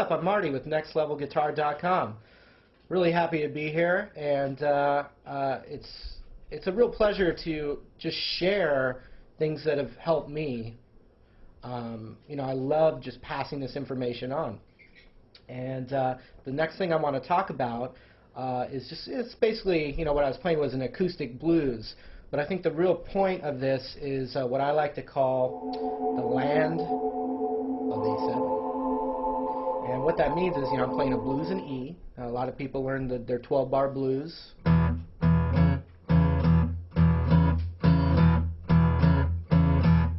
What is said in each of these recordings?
up? I'm Marty with NextLevelGuitar.com. Really happy to be here, and it's a real pleasure to just share things that have helped me. I love just passing this information on. And the next thing I want to talk about it's basically, what I was playing was an acoustic blues. But I think the real point of this is what I like to call the land of A7. And what that means is, I'm playing a blues in E. A lot of people learn their 12-bar blues.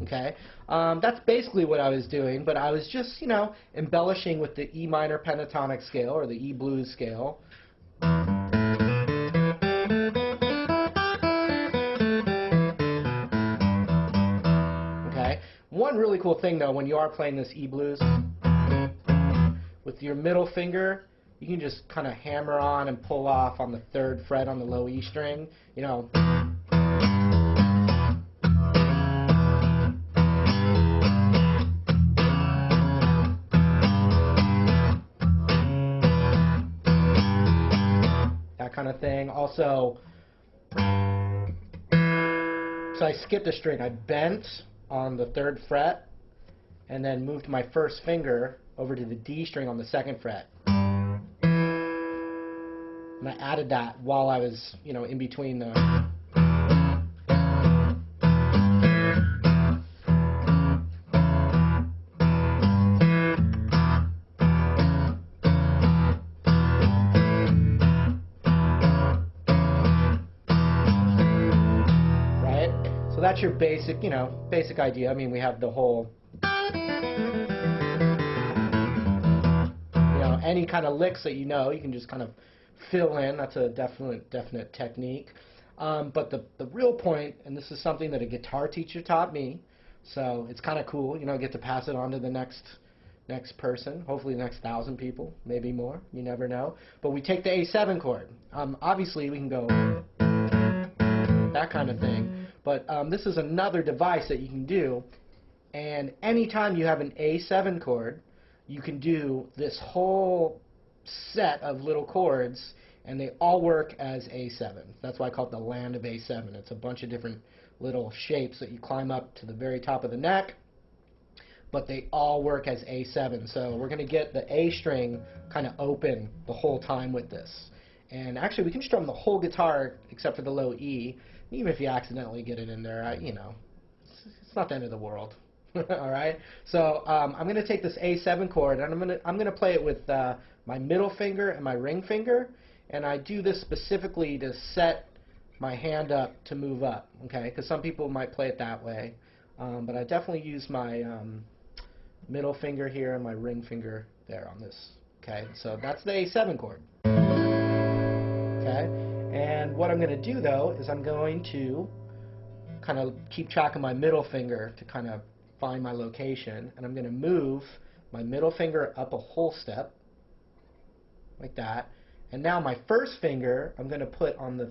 Okay, that's basically what I was doing, but I was just, embellishing with the E minor pentatonic scale, or the E blues scale. Okay, one really cool thing though, when you are playing this E blues, with your middle finger, you can just kind of hammer on and pull off on the 3rd fret on the low E string, that kind of thing. Also, so I skipped a string. I bent on the 3rd fret and then moved my first finger over to the D string on the 2nd fret. And I added that while I was, in between the... So that's your basic, basic idea. I mean, we have the whole, any kind of licks that you can just kind of fill in. That's a definite technique. But the real point, and this is something that a guitar teacher taught me, so it's kind of cool, get to pass it on to the next person, hopefully the next 1,000 people, maybe more, you never know. But we take the A7 chord. Obviously, we can go that kind of thing. But this is another device that you can do, and anytime you have an A7 chord, you can do this whole set of little chords, and they all work as A7. That's why I call it the land of A7. It's a bunch of different little shapes that you climb up to the very top of the neck, but they all work as A7. So we're going to get the A string kind of open the whole time with this. And actually, we can strum the whole guitar except for the low E. Even if you accidentally get it in there, it's not the end of the world. All right. So I'm going to take this A7 chord, and I'm going to play it with my middle finger and my ring finger, and I do this specifically to set my hand up to move up. Okay, because some people might play it that way, but I definitely use my middle finger here and my ring finger there on this. Okay, so that's the A7 chord. Okay. And what I'm going to do, though, is I'm going to kind of keep track of my middle finger to kind of find my location. And I'm going to move my middle finger up a whole step, like that. And now my first finger, I'm going to put on the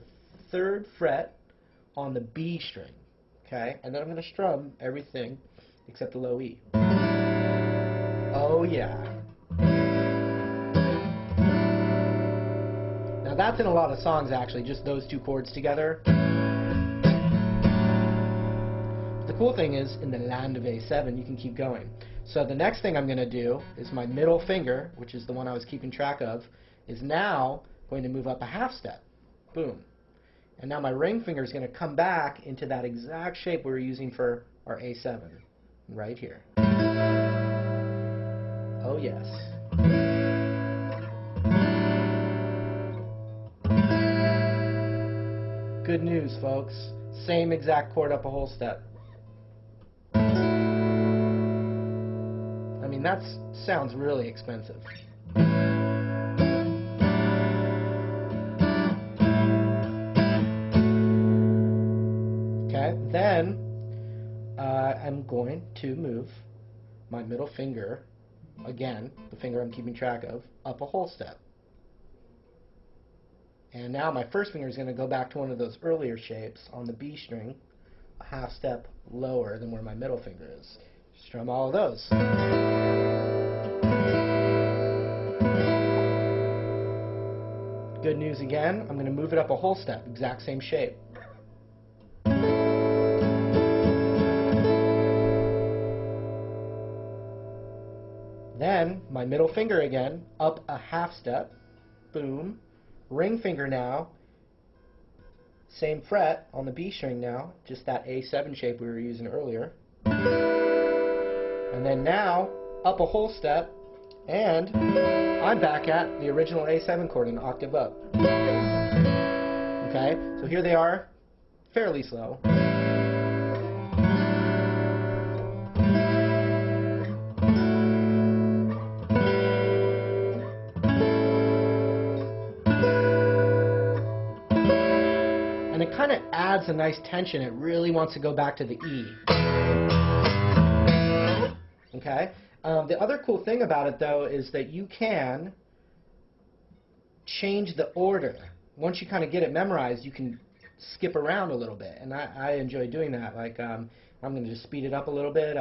3rd fret on the B string. Okay? And then I'm going to strum everything except the low E. Oh, yeah. Now that's in a lot of songs, actually, just those 2 chords together. But the cool thing is, in the land of A7, you can keep going. So the next thing I'm going to do is my middle finger, which is the one I was keeping track of, is now going to move up a half step. Boom. And now my ring finger is going to come back into that exact shape we were using for our A7, right here. Oh, yes. Good news, folks. Same exact chord up a whole step. I mean, that sounds really expensive. Okay, then I'm going to move my middle finger, again, the finger I'm keeping track of, up a whole step. And now my first finger is going to go back to one of those earlier shapes on the B string, a half step lower than where my middle finger is. Strum all of those. Good news again, I'm going to move it up a whole step, exact same shape. Then, my middle finger again, up a half step, boom. Ring finger now, same fret on the B string now, just that A7 shape we were using earlier. And then now, up a whole step, and I'm back at the original A7 chord, an octave up. Okay, so here they are, fairly slow. And it kind of adds a nice tension. It really wants to go back to the E. Okay? The other cool thing about it, though, is that you can change the order. Once you kind of get it memorized, you can skip around a little bit. And I enjoy doing that. Like, I'm going to just speed it up a little bit.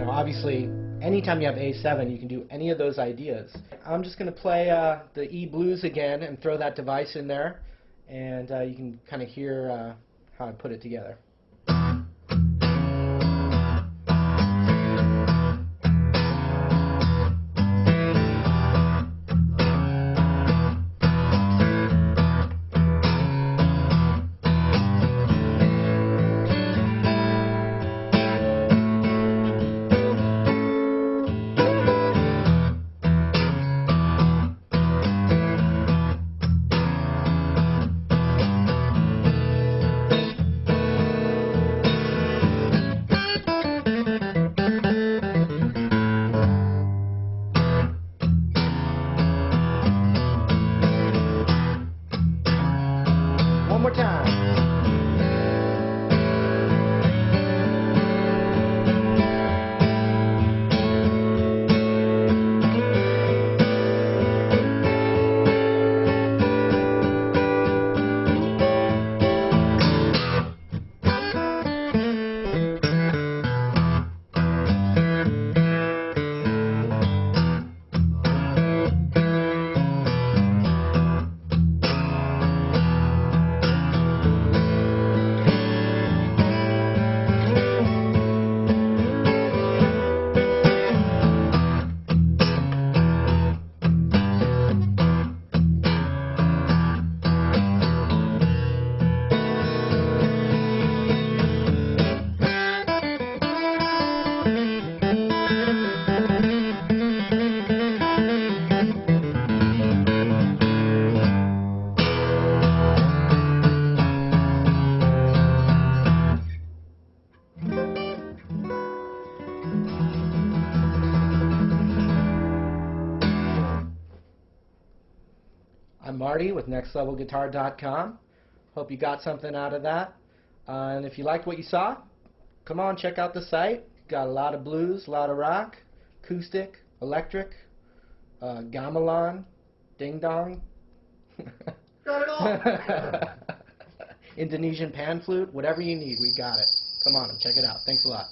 Obviously, anytime you have A7, you can do any of those ideas. I'm just going to play the E blues again and throw that device in there, and you can kind of hear how I put it together. One more time. I'm Marty with NextLevelGuitar.com. Hope you got something out of that. And if you liked what you saw, come on, check out the site. Got a lot of blues, a lot of rock, acoustic, electric, gamelan, ding dong. Got it all. Indonesian pan flute, whatever you need, we got it. Come on and check it out. Thanks a lot.